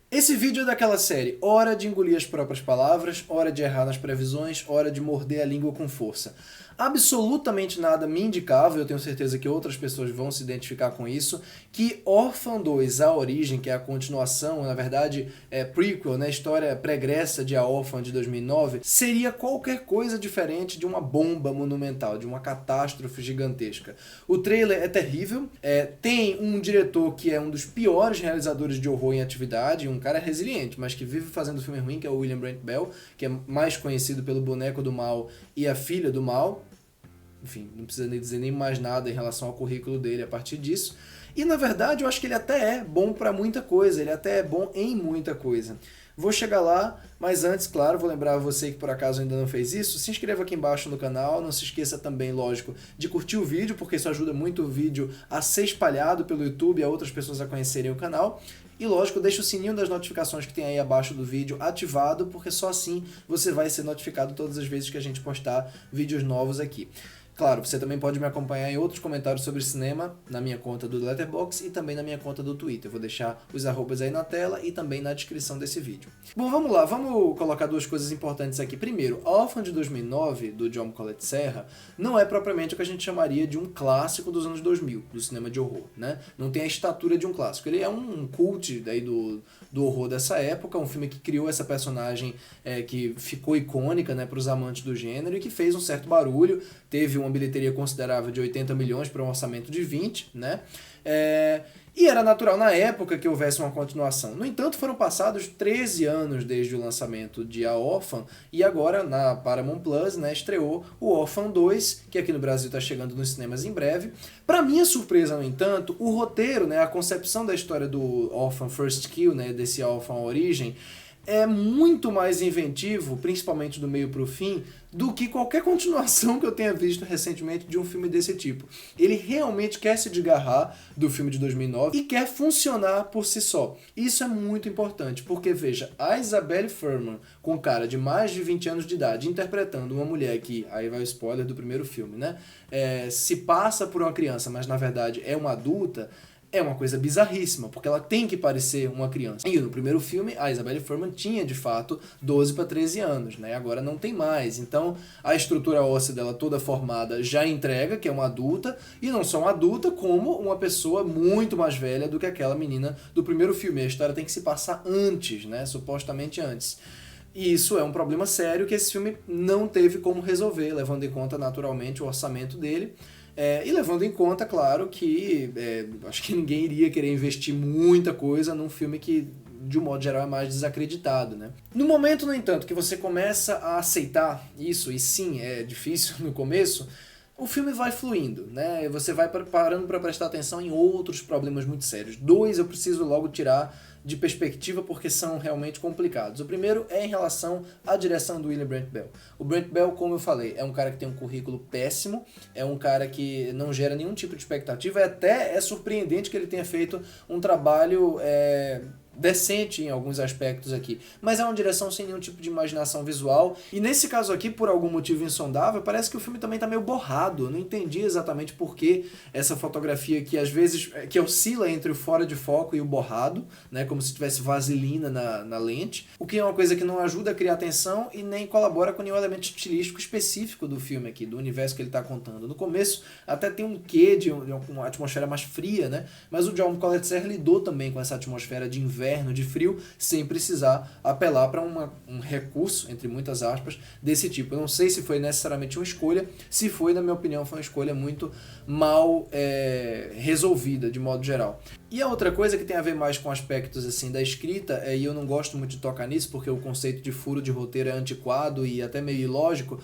Esse vídeo é daquela série, hora de engolir as próprias palavras, hora de errar nas previsões, hora de morder a língua com força. Absolutamente nada me indicava, eu tenho certeza que outras pessoas vão se identificar com isso, que Orphan 2, A Origem, que é a continuação, na verdade é prequel, né, história pregressa de A Orphan de 2009, seria qualquer coisa diferente de uma bomba monumental, de uma catástrofe gigantesca. O trailer é terrível, tem um diretor que é um dos piores realizadores de horror em atividade, um cara resiliente, mas que vive fazendo filme ruim, que é o William Brent Bell, que é mais conhecido pelo Boneco do Mal e A Filha do Mal. Enfim, não precisa nem dizer nem mais nada em relação ao currículo dele a partir disso. E na verdade eu acho que ele até é bom para muita coisa, ele até é bom em muita coisa. Vou chegar lá, mas antes, claro, vou lembrar você que por acaso ainda não fez isso, se inscreva aqui embaixo no canal, não se esqueça também, lógico, de curtir o vídeo, porque isso ajuda muito o vídeo a ser espalhado pelo YouTube e a outras pessoas a conhecerem o canal. E lógico, deixa o sininho das notificações que tem aí abaixo do vídeo ativado, porque só assim você vai ser notificado todas as vezes que a gente postar vídeos novos aqui. Claro, você também pode me acompanhar em outros comentários sobre cinema na minha conta do Letterboxd e também na minha conta do Twitter. Eu vou deixar os arrobas aí na tela e também na descrição desse vídeo. Bom, vamos lá, vamos colocar duas coisas importantes aqui. Primeiro, Orphan de 2009, do John Collette Serra, não é propriamente o que a gente chamaria de um clássico dos anos 2000, do cinema de horror, né? Não tem a estatura de um clássico. Ele é um cult daí do horror dessa época, um filme que criou essa personagem que ficou icônica, né, para os amantes do gênero e que fez um certo barulho, teve uma bilheteria considerável de 80 milhões para um orçamento de 20, né? E era natural na época que houvesse uma continuação. No entanto, foram passados 13 anos desde o lançamento de A Orphan e agora na Paramount Plus, né, estreou o Orphan 2, que aqui no Brasil está chegando nos cinemas em breve. Para minha surpresa, no entanto, o roteiro, né, a concepção da história do Orphan First Kill, né, desse Orphan Origem, é muito mais inventivo, principalmente do meio para o fim, do que qualquer continuação que eu tenha visto recentemente de um filme desse tipo. Ele realmente quer se desgarrar do filme de 2009 e quer funcionar por si só. Isso é muito importante, porque veja, a Isabelle Fuhrman, com cara de mais de 20 anos de idade, interpretando uma mulher que, aí vai o spoiler do primeiro filme, né? Se passa por uma criança, mas na verdade é uma adulta, é uma coisa bizarríssima, porque ela tem que parecer uma criança. E no primeiro filme, a Isabelle Fuhrman tinha, de fato, 12 para 13 anos, né? Agora não tem mais. Então, a estrutura óssea dela toda formada já entrega que é uma adulta, e não só uma adulta, como uma pessoa muito mais velha do que aquela menina do primeiro filme. A história tem que se passar antes, né? Supostamente antes. E isso é um problema sério que esse filme não teve como resolver, levando em conta, naturalmente, o orçamento dele. E levando em conta, claro, que acho que ninguém iria querer investir muita coisa num filme que, de um modo geral, é mais desacreditado, né? No momento, no entanto, que você começa a aceitar isso, e sim, é difícil no começo, o filme vai fluindo, né? Você vai parando para prestar atenção em outros problemas muito sérios. Dois eu preciso logo tirar de perspectiva porque são realmente complicados. O primeiro é em relação à direção do William Brent Bell. O Brent Bell, como eu falei, é um cara que tem um currículo péssimo, é um cara que não gera nenhum tipo de expectativa, até é surpreendente que ele tenha feito um trabalho decente em alguns aspectos aqui, mas é uma direção sem nenhum tipo de imaginação visual, e nesse caso aqui, por algum motivo insondável, parece que o filme também tá meio borrado. Eu não entendi exatamente por que essa fotografia que às vezes que oscila entre o fora de foco e o borrado, né, como se tivesse vaselina na lente, o que é uma coisa que não ajuda a criar atenção e nem colabora com nenhum elemento estilístico específico do filme aqui, do universo que ele tá contando. No começo até tem um quê de uma atmosfera mais fria, né, mas o John Collette Serra lidou também com essa atmosfera de inverno, de frio, sem precisar apelar para um recurso, entre muitas aspas, desse tipo. Eu não sei se foi necessariamente uma escolha, se foi, na minha opinião, foi uma escolha muito mal resolvida, de modo geral. E a outra coisa que tem a ver mais com aspectos assim da escrita, e eu não gosto muito de tocar nisso, porque o conceito de furo de roteiro é antiquado e até meio ilógico,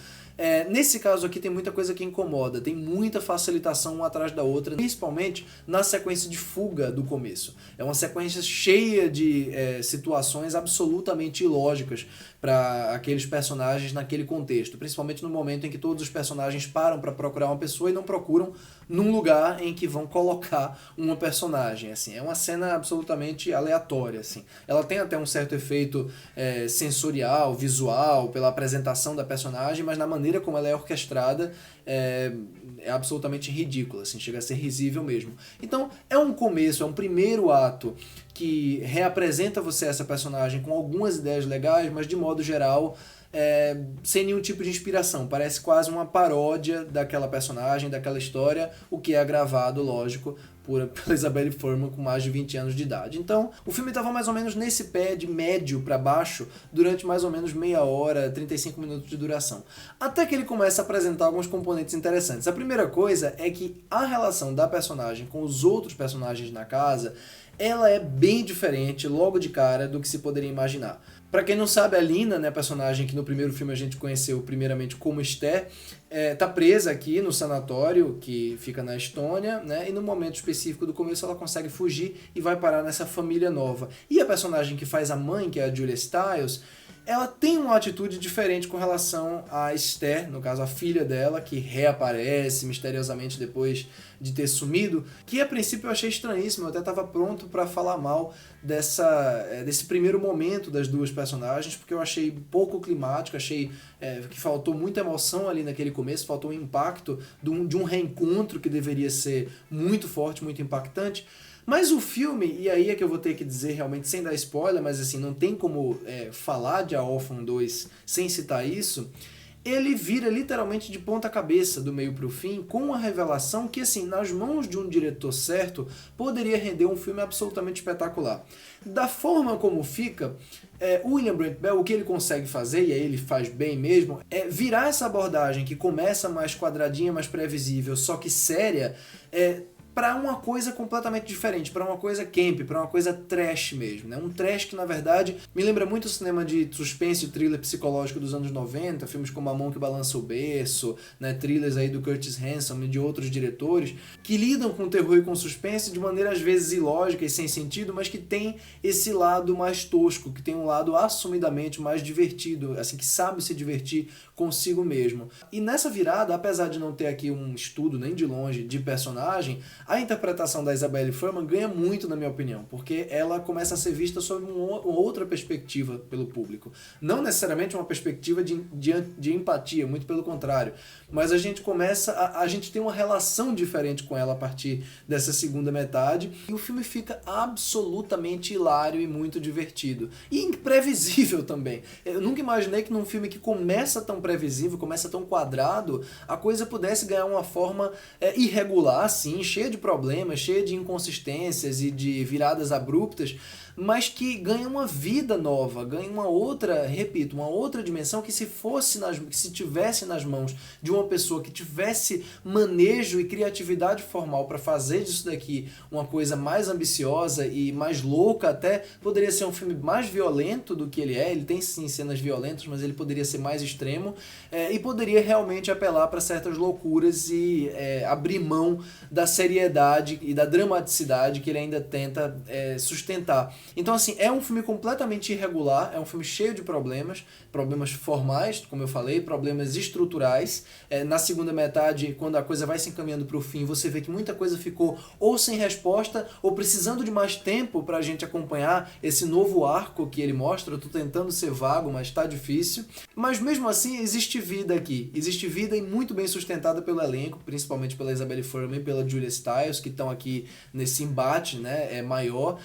nesse caso aqui tem muita coisa que incomoda, tem muita facilitação uma atrás da outra, principalmente na sequência de fuga do começo. É uma sequência cheia de situações absolutamente ilógicas para aqueles personagens naquele contexto, principalmente no momento em que todos os personagens param para procurar uma pessoa e não procuram num lugar em que vão colocar uma personagem. Assim, é uma cena absolutamente aleatória. Assim. Ela tem até um certo efeito sensorial, visual, pela apresentação da personagem, mas na maneira como ela é orquestrada, é absolutamente ridícula, assim, chega a ser risível mesmo. Então, é um começo, é um primeiro ato que reapresenta você essa personagem com algumas ideias legais, mas de modo geral, sem nenhum tipo de inspiração. Parece quase uma paródia daquela personagem, daquela história, o que é gravado, lógico, pela Isabelle Fuhrman com mais de 20 anos de idade. Então, o filme estava mais ou menos nesse pé de médio para baixo durante mais ou menos meia hora, 35 minutos de duração. Até que ele começa a apresentar alguns componentes interessantes. A primeira coisa é que a relação da personagem com os outros personagens na casa, ela é bem diferente logo de cara do que se poderia imaginar. Pra quem não sabe, a Lina, né, personagem que no primeiro filme a gente conheceu primeiramente como Esther, tá presa aqui no sanatório que fica na Estônia, né, e no momento específico do começo ela consegue fugir e vai parar nessa família nova. E a personagem que faz a mãe, que é a Julia Stiles, ela tem uma atitude diferente com relação a Esther, no caso a filha dela, que reaparece misteriosamente depois de ter sumido, que a princípio eu achei estranhíssimo, eu até estava pronto para falar mal desse primeiro momento das duas personagens, porque eu achei pouco climático, achei que faltou muita emoção ali naquele começo, faltou um impacto de um reencontro que deveria ser muito forte, muito impactante. Mas o filme, e aí é que eu vou ter que dizer realmente sem dar spoiler, mas assim, não tem como falar de A Órfã 2 sem citar isso, ele vira literalmente de ponta cabeça do meio pro fim, com uma revelação que, assim, nas mãos de um diretor certo, poderia render um filme absolutamente espetacular. Da forma como fica, o William Brent Bell, o que ele consegue fazer, e aí ele faz bem mesmo, é virar essa abordagem que começa mais quadradinha, mais previsível, só que séria, para uma coisa completamente diferente, para uma coisa camp, para uma coisa trash mesmo, né? Um trash que, na verdade, me lembra muito o cinema de suspense e thriller psicológico dos anos 90, filmes como A Mão que Balança o Berço, né? Thrillers aí do Curtis Hanson e de outros diretores, que lidam com terror e com suspense de maneira às vezes ilógica e sem sentido, mas que tem esse lado mais tosco, que tem um lado assumidamente mais divertido, assim, que sabe se divertir consigo mesmo. E nessa virada, apesar de não ter aqui um estudo nem de longe de personagem, a interpretação da Isabelle Fuhrman ganha muito, na minha opinião, porque ela começa a ser vista sob uma outra perspectiva pelo público. Não necessariamente uma perspectiva de empatia, muito pelo contrário, mas a gente começa a gente tem uma relação diferente com ela a partir dessa segunda metade, e o filme fica absolutamente hilário e muito divertido. E imprevisível também. Eu nunca imaginei que num filme que começa tão previsível, começa tão quadrado, a coisa pudesse ganhar uma forma irregular, sim, cheia de problemas, cheia de inconsistências e de viradas abruptas, mas que ganha uma vida nova, ganha uma outra, repito, uma outra dimensão que se tivesse nas mãos de uma pessoa que tivesse manejo e criatividade formal para fazer disso daqui uma coisa mais ambiciosa e mais louca até, poderia ser um filme mais violento do que ele tem sim cenas violentas, mas ele poderia ser mais extremo e poderia realmente apelar para certas loucuras e abrir mão da seriedade e da dramaticidade que ele ainda tenta sustentar. Então, assim, é um filme completamente irregular, é um filme cheio de problemas formais, como eu falei, problemas estruturais. Na segunda metade, quando a coisa vai se encaminhando para o fim, você vê que muita coisa ficou ou sem resposta, ou precisando de mais tempo para a gente acompanhar esse novo arco que ele mostra. Eu tô tentando ser vago, mas tá difícil. Mas mesmo assim, existe vida aqui. Existe vida e muito bem sustentada pelo elenco, principalmente pela Isabelle Fuhrman e pela Julia Stiles, que estão aqui nesse embate, né, maior,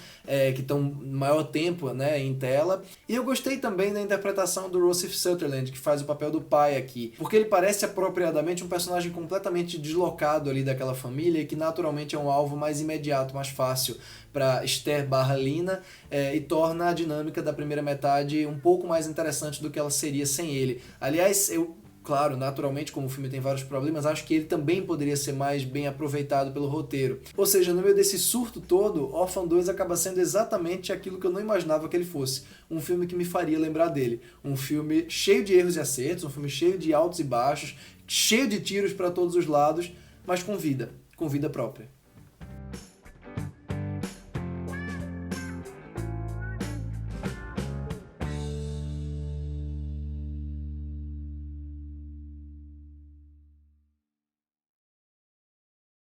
que estão maior tempo, né, em tela. E eu gostei também da interpretação do Rossif Sutherland, que faz o papel do pai aqui, porque ele parece apropriadamente um personagem completamente deslocado ali daquela família e que naturalmente é um alvo mais imediato, mais fácil para Esther/Lina e torna a dinâmica da primeira metade um pouco mais interessante do que ela seria sem ele. Aliás, claro, naturalmente, como o filme tem vários problemas, acho que ele também poderia ser mais bem aproveitado pelo roteiro. Ou seja, no meio desse surto todo, Órfã 2 acaba sendo exatamente aquilo que eu não imaginava que ele fosse. Um filme que me faria lembrar dele. Um filme cheio de erros e acertos, um filme cheio de altos e baixos, cheio de tiros para todos os lados, mas com vida própria.